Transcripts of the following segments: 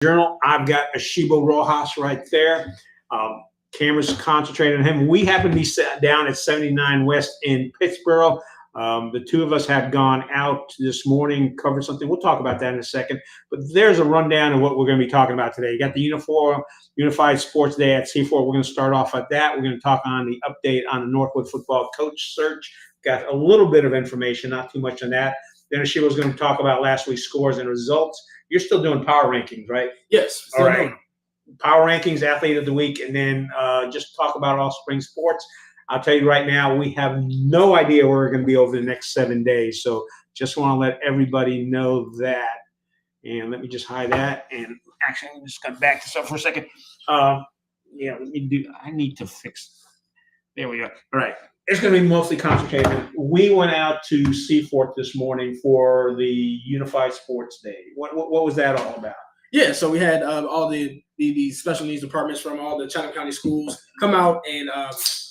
Journal. I've got Asheebo Rojas right there. Cameras concentrated on him. We happen to be sat down at 79 West in Pittsburgh. The two of us had gone out this morning, covered something. We'll talk about that in a second. But there's a rundown of what we're going to be talking about today. You got the Unified Sports Day at C4. We're going to start off at that. We're going to talk on the update on the Northwood football coach search. Got a little bit of information, not too much on that. Then Asheebo's going to talk about last week's scores and results. You're still doing power rankings, right? Yes. All right. Power rankings, athlete of the week, and then just talk about all spring sports. I'll tell you right now, we have no idea where we're going to be over the next 7 days. So just want to let everybody know that. And let me just hide that. And actually, let me just come back to something for a second. I need to fix. There we go. All right. It's going to be mostly concentrated. We went out to Seaford this morning for the Unified Sports Day. What was that all about? Yeah, so we had all the special needs departments from all the Chatham County schools come out and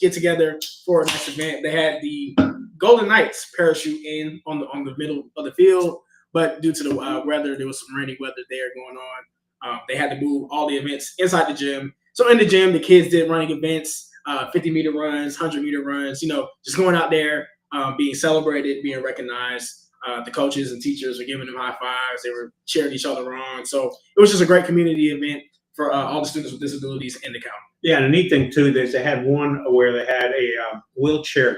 get together for a nice event. They had the Golden Knights parachute in on the middle of the field, but due to the weather, there was some rainy weather there going on. They had to move all the events inside the gym. So in the gym, the kids did running events. 50-meter runs, 100-meter runs, just going out there, being celebrated, being recognized. The coaches and teachers were giving them high fives. They were cheering each other on. So it was just a great community event for all the students with disabilities in the county. Yeah, and the neat thing, too, is they had one where they had a wheelchair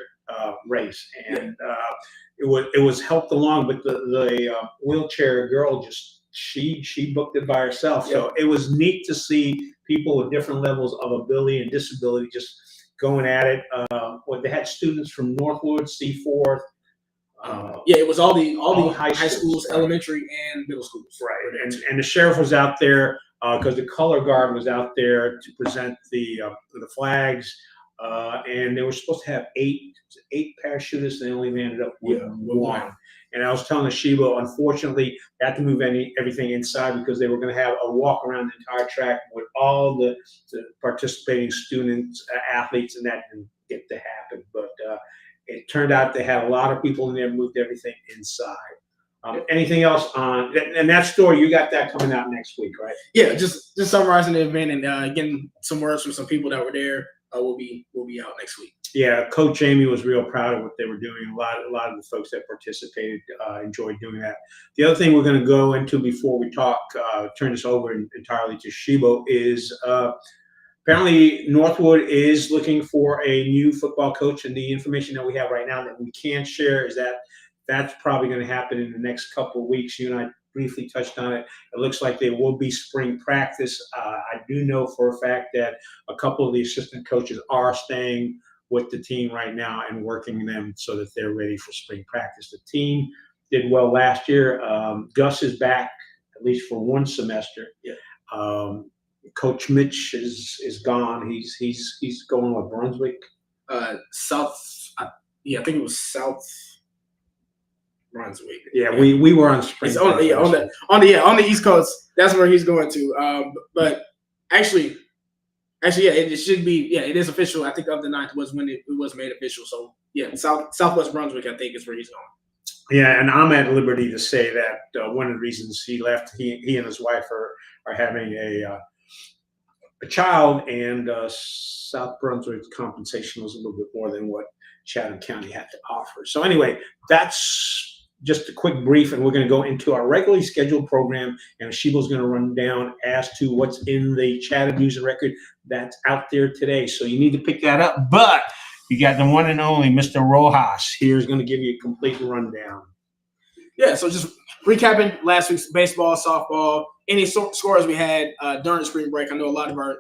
race. And it was helped along, but the wheelchair girl she booked it by herself. Yeah. So it was neat to see people with different levels of ability and disability just going at it. They had students from Northwood, C4. It was all the high schools, elementary and middle schools. Right, and the sheriff was out there because the color guard was out there to present the flags, and they were supposed to have eight parachutists, and they only ended up with one. And I was telling Asheebo, unfortunately, they had to move everything inside because they were going to have a walk around the entire track with all the participating students, athletes, and that didn't get to happen. But it turned out they had a lot of people in there, moved everything inside. Anything else on and that story? You got that coming out next week, right? Yeah, just summarizing the event and getting some words from some people that were there. We'll be out next week. Yeah, Coach Amy was real proud of what they were doing. A lot of the folks that participated enjoyed doing that. The other thing we're going to go into before we turn this over entirely to Asheebo is apparently Northwood is looking for a new football coach, and the information that we have right now that we can share is that that's probably going to happen in the next couple of weeks. You and I briefly touched on it. It looks like there will be spring practice. I do know for a fact that a couple of the assistant coaches are staying with the team right now and working them so that they're ready for spring practice. The team did well last year. Gus is back at least for one semester. Yeah. Coach Mitch is gone. He's going with Brunswick. South. I think it was South Brunswick. Yeah, we were on spring. On the East Coast. That's where he's going to. But actually, yeah, it should be. Yeah, it is official. I think of the 9th was when it was made official. So yeah, Southwest Brunswick, I think, is where he's going. Yeah, and I'm at liberty to say that one of the reasons he left, he and his wife are having a child, and South Brunswick's compensation was a little bit more than what Chatham County had to offer. So anyway, that's just a quick brief, and we're going to go into our regularly scheduled program, and Asheebo's going to run down as to what's in the Chatham News and Record that's out there today. So you need to pick that up, but you got the one and only Mr. Rojas here is going to give you a complete rundown. Yeah, so just recapping last week's baseball, softball, any scores we had during spring break. I know a lot of our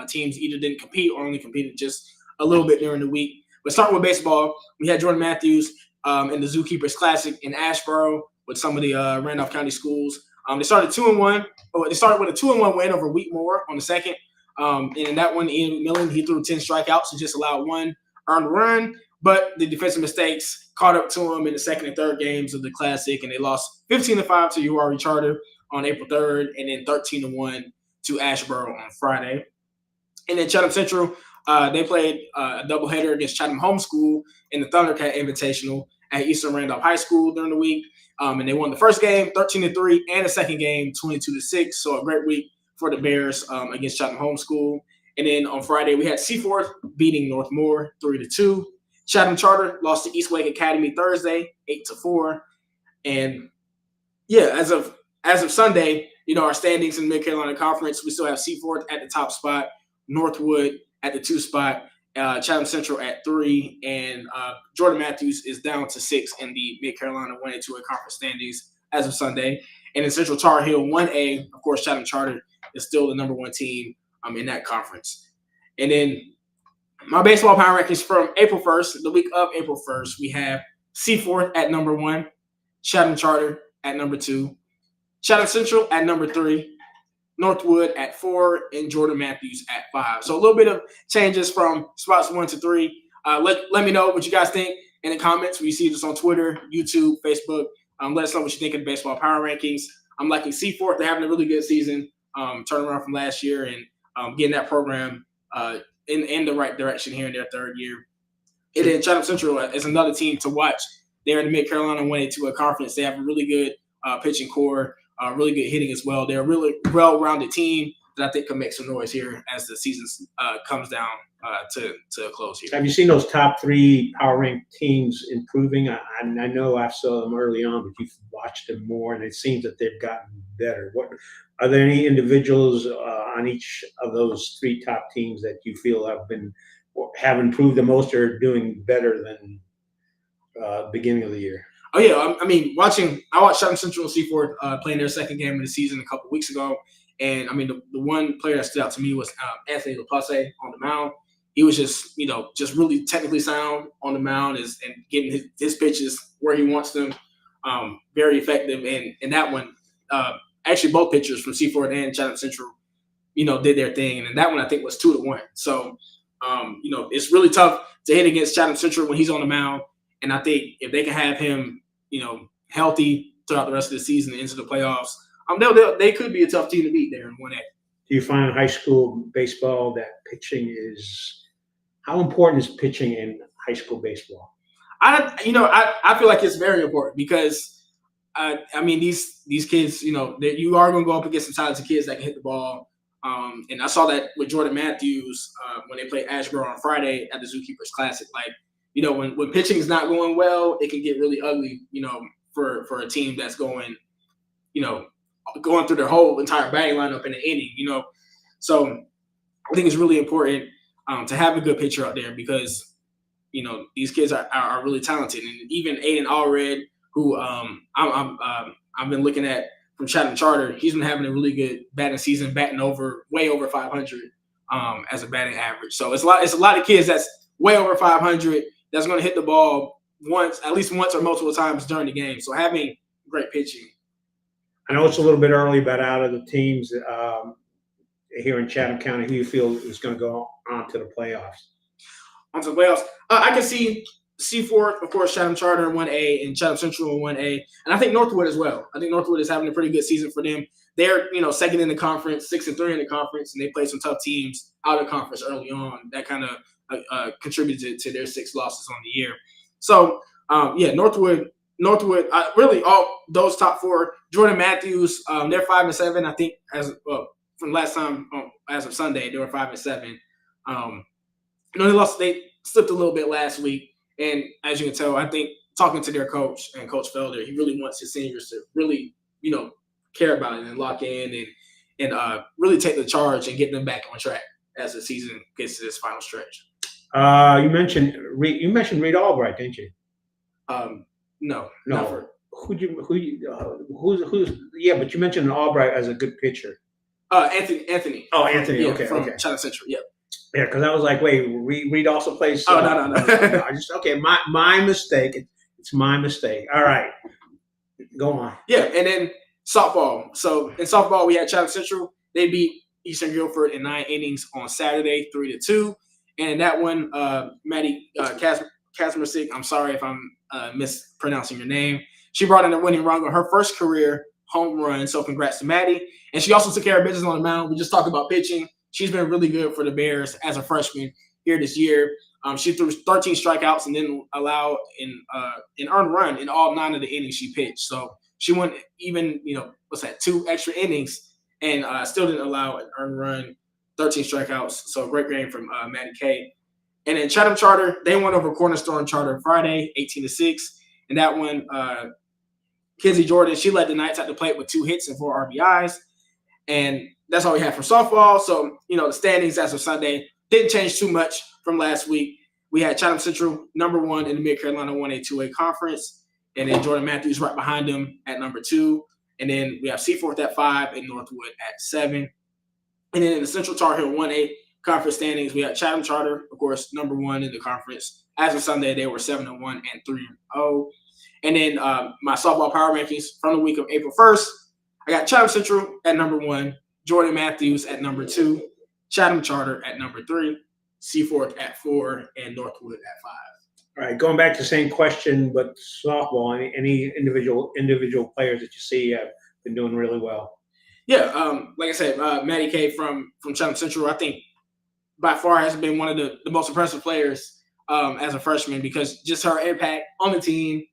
teams either didn't compete or only competed just a little bit during the week. But starting with baseball, we had Jordan Matthews in the Zookeepers Classic in Asheboro with some of the Randolph County schools. They started 2-1. They started with a 2-1 win over Wheatmore on the second. And in that one, Ian McMillan, he threw 10 strikeouts and just allowed one earned run. But the defensive mistakes caught up to him in the second and third games of the Classic, and they lost 15-5 to URE Charter on April 3rd, and then 13-1 to Asheboro on Friday. And then Chatham Central, they played a doubleheader against Chatham Homeschool in the Thundercat Invitational at Eastern Randolph High School during the week. And they won the first game 13-3 and the second game 22-6. So a great week for the Bears against Chatham Homeschool. And then on Friday, we had Seaforth beating Northmore 3-2. Chatham Charter lost to East Wake Academy Thursday 8-4. And yeah, as of Sunday, our standings in the Mid-Carolina Conference, we still have Seaforth at the top spot, Northwood at the 2 spot, Chatham Central at 3, and Jordan Matthews is down to 6 in the Mid-Carolina 1A 2A conference standings as of Sunday. And in Central Tar Heel 1A, of course, Chatham Charter is still the number 1 team in that conference. And then my baseball power rankings from April 1st, the week of April 1st, we have Seaforth at number 1, Chatham Charter at number 2, Chatham Central at number 3, Northwood at 4, and Jordan Matthews at 5. So a little bit of changes from spots 1 to 3. Let me know what you guys think in the comments. We see this on Twitter, YouTube, Facebook. Let us know what you think of the baseball power rankings. I'm liking Seaforth. They're having a really good season, turnaround from last year, and getting that program in the right direction here in their 3rd year. And then Chatham Central is another team to watch. They're in the Mid-Carolina 1A 2A conference. They have a really good pitching core, really good hitting as well. They're a really well-rounded team that I think can make some noise here as the season comes down to a close here. Have you seen those top 3 power ranked teams improving? I know I saw them early on, but you've watched them more, and it seems that they've gotten better. What are there any individuals on each of those 3 top teams that you feel have improved the most or doing better than beginning of the year? Oh yeah, I watched Chatham Central and Seaforth playing their second game of the season a couple weeks ago, and I mean the one player that stood out to me was Anthony LaPasse on the mound. He was just really technically sound on the mound and getting his pitches where he wants them. Very effective, and that one actually both pitchers from Seaforth and Chatham Central, did their thing, and that one I think was 2-1. So it's really tough to hit against Chatham Central when he's on the mound. And I think if they can have him, healthy throughout the rest of the season and into the playoffs, they could be a tough team to beat there in 1A. Do you find in high school baseball that pitching how important is pitching in high school baseball? I feel like it's very important because, these kids, that you are going to go up against some talented kids that can hit the ball. And I saw that with Jordan Matthews when they played Asheebo on Friday at the Zookeepers Classic. Like, when pitching is not going well, it can get really ugly, for a team that's going through their whole entire batting lineup in the inning, So I think it's really important to have a good pitcher out there because, these kids are really talented. And even Aiden Allred, who I've been looking at from Chatham Charter, he's been having a really good batting season, batting way over 500 as a batting average. So it's a lot of kids that's way over 500 that's going to hit the ball at least once or multiple times during the game. So having great pitching. I know it's a little bit early, but out of the teams here in Chatham County, who you feel is going to go on to the playoffs? Onto the playoffs. I can see Seaforth, of course, Chatham Charter in 1A and Chatham Central in 1A. And I think Northwood as well. I think Northwood is having a pretty good season for them. They're, second in the conference, 6-3 in the conference, and they played some tough teams out of conference early on. That kind of contributed to their 6 losses on the year. So, Northwood, really all those top 4. Jordan Matthews, they're 5-7. I think from last time, as of Sunday, they were 5-7. They slipped a little bit last week, and as you can tell, I think talking to their coach and Coach Felder, he really wants his seniors to really, care about it and lock in and really take the charge and get them back on track as the season gets to this final stretch. You mentioned Reed Albright, didn't you? No. But you mentioned Albright as a good pitcher. Anthony. Oh, Anthony. Yeah, okay. from Okay. Chatham Central. Yeah. Yeah, because I was like, wait, Reed also plays. No. My mistake. It's my mistake. All right, go on. Yeah, and then softball. So in softball, we had Chatham Central. They beat Eastern Guilford in 9 innings on Saturday, 3-2. And that one, Maddie Kazmarczyk, I'm sorry if I'm mispronouncing your name. She brought in a winning run on her first career home run. So congrats to Maddie. And she also took care of business on the mound. We just talked about pitching. She's been really good for the Bears as a freshman. here this year. She threw 13 strikeouts and didn't allow an earned run in all 9 of the innings she pitched. So she went even, 2 extra innings and still didn't allow an earned run, 13 strikeouts. So great game from Maddie Kay. And then Chatham Charter, they went over Cornerstone Charter Friday, 18-6. And that one, Kenzie Jordan, she led the Knights at the plate with 2 hits and 4 RBIs. And that's all we have for softball. So, the standings as of Sunday didn't change too much from last week. We had Chatham Central number 1 in the Mid-Carolina 1A 2A conference. And then Jordan Matthews right behind them at number 2. And then we have Seaforth at 5 and Northwood at 7. And then in the Central Tar Heel 1A conference standings, we have Chatham Charter, of course, number 1 in the conference. As of Sunday, they were 7-1 and 3-0. And then my softball power rankings from the week of April 1st, I got Chatham Central at number 1, Jordan Matthews at number 2, Chatham Charter at number 3, Seaforth at 4, and Northwood at 5. All right, going back to the same question, but softball, any individual players that you see have been doing really well? Yeah, like I said, Maddie Kay from Chatham Central, I think by far has been one of the most impressive players as a freshman, because just her impact on the team.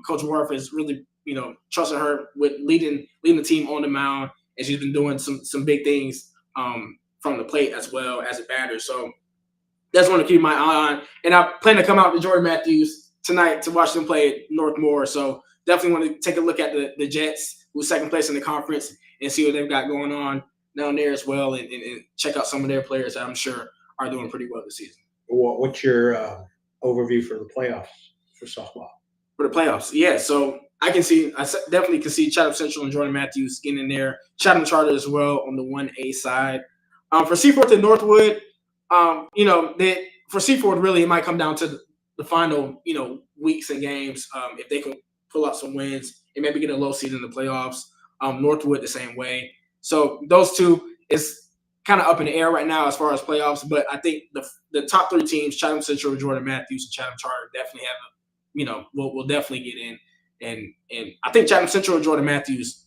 Coach Worth has really, trusted her with leading the team on the mound, and she's been doing some big things from the plate as well as a batter. So that's one to keep my eye on. And I plan to come out to Jordan Matthews tonight to watch them play at Northmore. So definitely want to take a look at the Jets, who's second place in the conference, and see what they've got going on down there as well, and check out some of their players that I'm sure are doing pretty well this season. What's your overview for the playoffs for softball? For the playoffs, yeah. So I definitely can see Chatham Central and Jordan Matthews getting in there. Chatham Charter as well on the 1A side. For Seaforth and Northwood, for Seaforth, really, it might come down to the final, weeks and games. If they can pull out some wins and maybe get a low seed in the playoffs. Northwood the same way. So those two is kind of up in the air right now as far as playoffs. But I think the top 3 teams, Chatham Central, Jordan Matthews, and Chatham Charter, definitely have will definitely get in. And I think Chatham Central and Jordan Matthews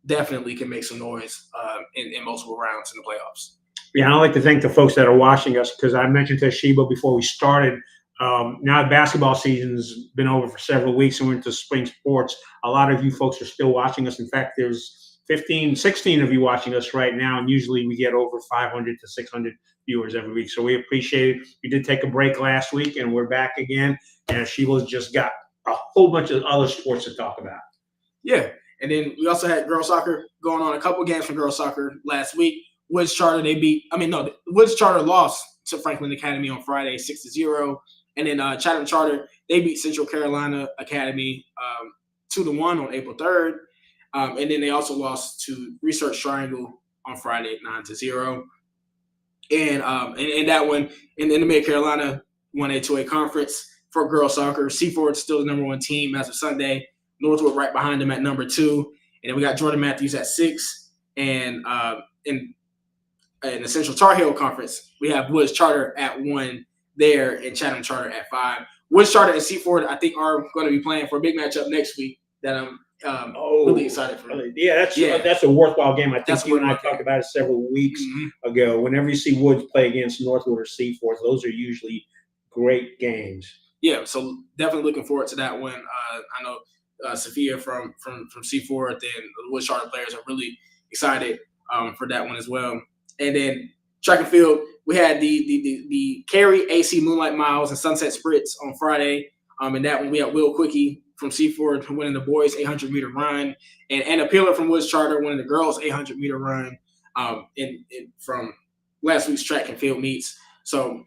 definitely can make some noise in multiple rounds in the playoffs. Yeah, I'd like to thank the folks that are watching us, because I mentioned to Asheebo before we started, now the basketball season's been over for several weeks and we're into spring sports. A lot of you folks are still watching us. In fact, there's 16 of you watching us right now, and usually we get over 500 to 600 viewers every week. So we appreciate it. We did take a break last week, and we're back again. And Asheebo's just got a whole bunch of other sports to talk about. Yeah, and then we also had girls soccer going on. A couple games from girls soccer last week. Woods Charter, Woods Charter lost to Franklin Academy on Friday, 6-0. And then Chatham Charter, they beat Central Carolina Academy 2-1 on April 3rd. And then they also lost to Research Triangle on Friday, 9-0. And that one, in the Mid-Carolina 1A 2A conference for girls soccer, Seaford's still the number 1 team as of Sunday. Northwood right behind them at number 2. And then we got Jordan Matthews at 6. And in the Central Tar Heel Conference, we have Woods Charter at 1 there and Chatham Charter at 5. Woods Charter and Seaford, I think, are going to be playing for a big matchup next week that I'm really excited for. Yeah, that's a worthwhile game. I think you and I talked about it several weeks ago. Whenever you see Woods play against Northwood or Seaforth, those are usually great games. Yeah, so definitely looking forward to that one. I know Sophia from Seaforth and the Woods Charter players are really excited for that one as well. And then track and field, we had the Cary AC Moonlight Miles and Sunset Spritz on Friday. And that one we had Will Quickie from Seaford winning the boys 800-meter run, and Anna Peeler from Woods Charter winning the girls 800-meter run from last week's track and field meets. So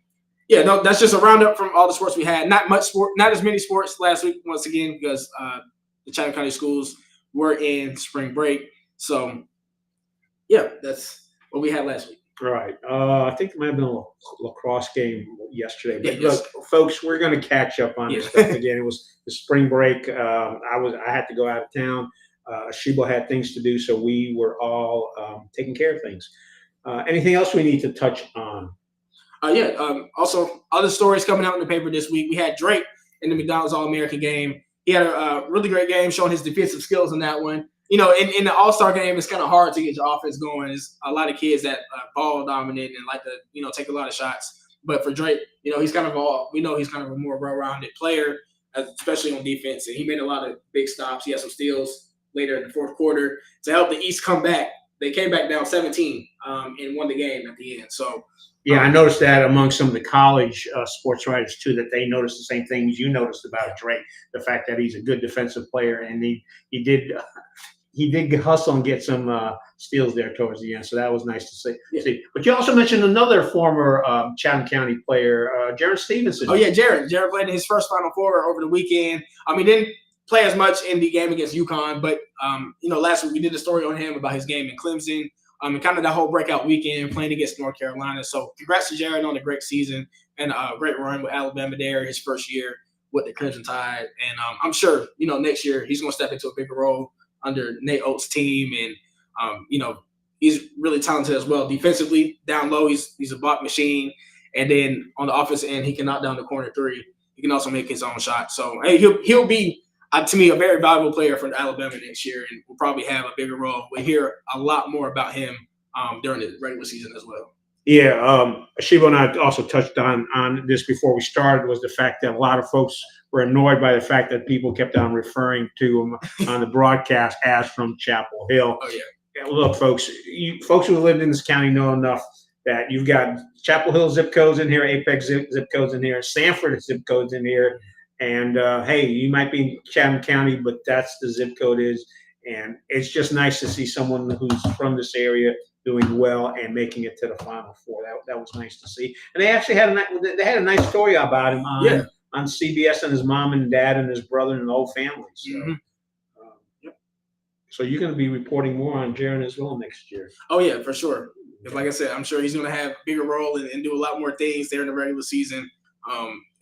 yeah, no, that's just a roundup from all the sports we had. Not as many sports last week once again, because the Chatham County schools were in spring break. So yeah, that's what we had last week. Right. I think there might have been a lacrosse game yesterday. But look, folks, we're going to catch up on this stuff again. It was the spring break. I had to go out of town. Asheebo had things to do, so we were all taking care of things. Anything else we need to touch on? Also, other stories coming out in the paper this week. We had Drake in the McDonald's All-American game. He had a really great game, showing his defensive skills in that one. You know, in the All-Star game, it's kind of hard to get your offense going. There's a lot of kids that ball dominant and like to, take a lot of shots. But for Drake, he's kind of we know he's kind of a more well-rounded player, especially on defense. And he made a lot of big stops. He had some steals later in the fourth quarter to help the East come back. They came back down 17 and won the game at the end. So, yeah, I noticed that among some of the college sports writers too, that they noticed the same things you noticed about Drake, the fact that he's a good defensive player, and he did hustle and get some steals there towards the end. So that was nice to see. Yeah. But you also mentioned another former Chatham County player, Jaron Stevenson. Oh yeah, Jaron played in his first Final Four over the weekend. Didn't play as much in the game against UConn, but last week we did a story on him about his game in Clemson. And kind of that whole breakout weekend playing against North Carolina. So congrats to Jaron on a great season and a great run with Alabama there, his first year with the Crimson Tide. And I'm sure, next year he's going to step into a bigger role under Nate Oates' team. And, he's really talented as well. Defensively, down low, he's a block machine. And then on the offensive end, he can knock down the corner three. He can also make his own shot. So, hey, he'll be – to me, a very valuable player for Alabama next year, and will probably have a bigger role. We'll hear a lot more about him during the regular season as well. Yeah, Asheebo and I also touched on this before we started, was the fact that a lot of folks were annoyed by the fact that people kept on referring to him on the broadcast as from Chapel Hill. Oh, yeah. Look, folks who lived in this county know enough that you've got Chapel Hill zip codes in here, Apex zip codes in here, Sanford zip codes in here. And, hey, you might be in Chatham County, but that's the zip code is. And it's just nice to see someone who's from this area doing well and making it to the Final Four. That was nice to see. And they actually had a nice story about him on CBS, and his mom and dad and his brother and the whole family. So, so you're going to be reporting more on Jaron as well next year. Oh, yeah, for sure. Because like I said, I'm sure he's going to have a bigger role and do a lot more things there in the regular season.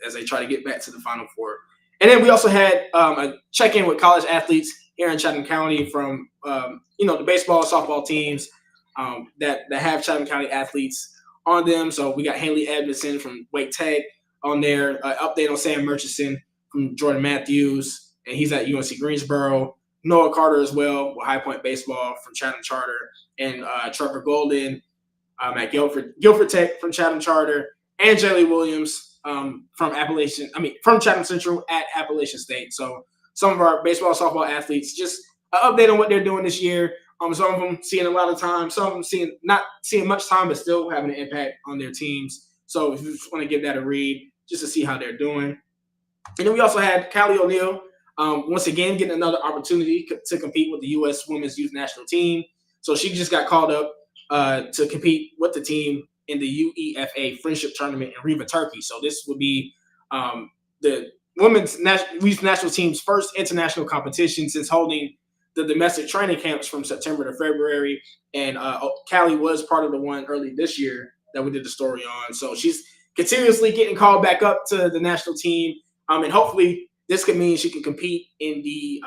As they try to get back to the Final Four. And then we also had a check-in with college athletes here in Chatham County from, the baseball, softball teams that have Chatham County athletes on them. So we got Haley Edmondson from Wake Tech on there, update on Sam Murchison from Jordan Matthews, and he's at UNC Greensboro. Noah Carter as well with High Point Baseball from Chatham Charter, and Trevor Golden at Guilford Tech from Chatham Charter, and Jaylee Williams from Chatham Central at Appalachian State. So some of our baseball, softball athletes, just an update on what they're doing this year. Some of them seeing a lot of time, some of them not seeing much time, but still having an impact on their teams. So if you just want to give that a read, just to see how they're doing. And then we also had Callie O'Neal, once again getting another opportunity to compete with the U.S. Women's Youth National Team. So she just got called up to compete with the team in the UEFA Friendship Tournament in Riva, Turkey. So this would be the women's youth national team's first international competition since holding the domestic training camps from September to February. And Callie was part of the one early this year that we did the story on. So she's continuously getting called back up to the national team. And hopefully this could mean she can compete in the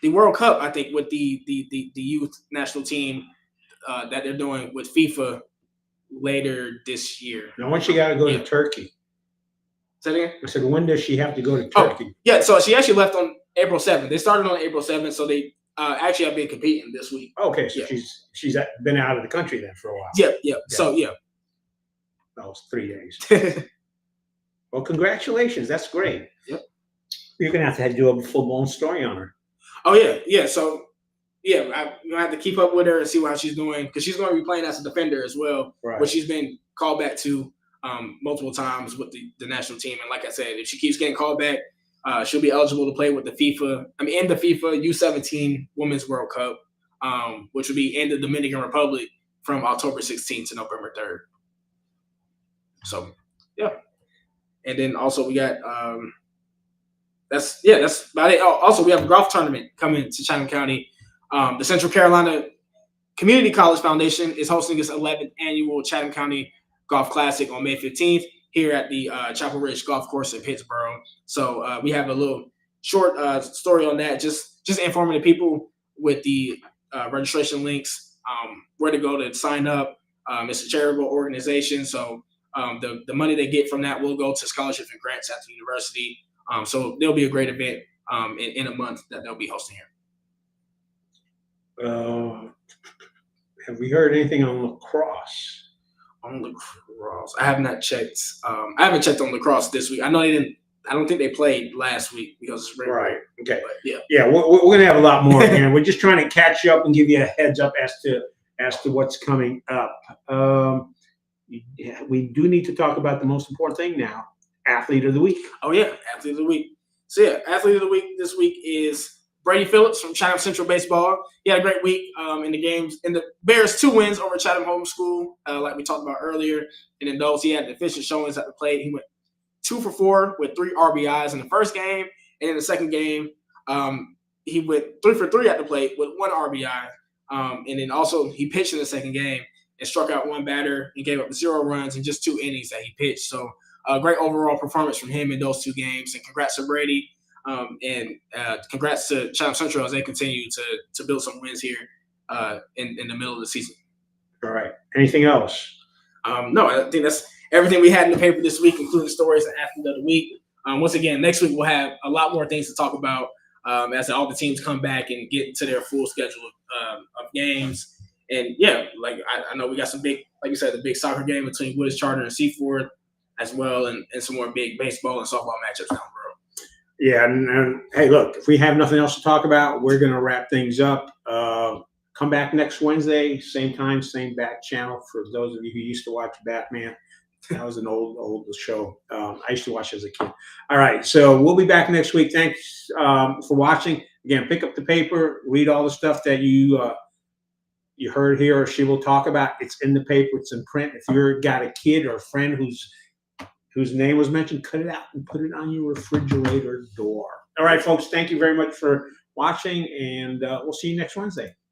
World Cup, I think, with the youth national team that they're doing with FIFA later this year. Now, when she got to go to Turkey? Say that again? I said, when does she have to go to Turkey? Oh, yeah, so she actually left on April 7th. They started on April 7th, so they actually have been competing this week. Okay, so she's been out of the country then for a while. Yeah. So, yeah. That was 3 days. Well, congratulations. That's great. Yep. You're going to have to do a full-blown story on her. Oh, yeah. Yeah, so – yeah, I'm going to have to keep up with her and see how she's doing, because she's going to be playing as a defender as well, which she's been called back to multiple times with the national team. And like I said, if she keeps getting called back, she'll be eligible to play with in the FIFA U17 Women's World Cup, which will be in the Dominican Republic from October 16th to November 3rd. So, yeah. And then also we got that's about it. Oh, also, we have a golf tournament coming to Chatham County. The Central Carolina Community College Foundation is hosting its 11th annual Chatham County Golf Classic on May 15th here at the Chapel Ridge Golf Course in Pittsboro. So we have a little short story on that, just informing the people with the registration links, where to go to sign up. It's a charitable organization, so the money they get from that will go to scholarships and grants at the university. So there'll be a great event in a month that they'll be hosting here. Have we heard anything on lacrosse? On lacrosse, I have not checked. I haven't checked on lacrosse this week. I know they didn't. I don't think they played last week because it's spring break. Right. Okay. But yeah. Yeah, we're going to have a lot more, and we're just trying to catch up and give you a heads up as to what's coming up. Yeah, we do need to talk about the most important thing now: athlete of the week. Oh yeah, athlete of the week. So yeah, athlete of the week this week is Brady Phillips from Chatham Central Baseball. He had a great week in the games. In the Bears, 2 wins over Chatham Homeschool, like we talked about earlier. And in those, he had efficient showings at the plate. He went 2 for 4 with 3 RBIs in the first game, and in the second game, he went 3 for 3 at the plate with 1 RBI. And then also he pitched in the second game and struck out 1 batter and gave up 0 runs in just 2 innings that he pitched. So great overall performance from him in those 2 games. And congrats to Brady. And congrats to Chatham Central as they continue to build some wins here in the middle of the season. All right. Anything else? No, I think that's everything we had in the paper this week, including stories and athlete of the week. Once again, next week we'll have a lot more things to talk about as all the teams come back and get into their full schedule of games. And yeah, like I know we got some big, like you said, the big soccer game between Woods Charter and Seaford as well, and some more big baseball and softball matchups down the road. Yeah, and hey, look, if we have nothing else to talk about, we're going to wrap things up. Come back next Wednesday, same time, same back channel. For those of you who used to watch Batman, that was an old show. I used to watch as a kid. All right, so we'll be back next week. Thanks for watching. Again, pick up the paper, read all the stuff that you heard here or she will talk about. It's in the paper. It's in print. If you've got a kid or a friend whose name was mentioned, cut it out and put it on your refrigerator door. All right, folks, thank you very much for watching, and we'll see you next Wednesday.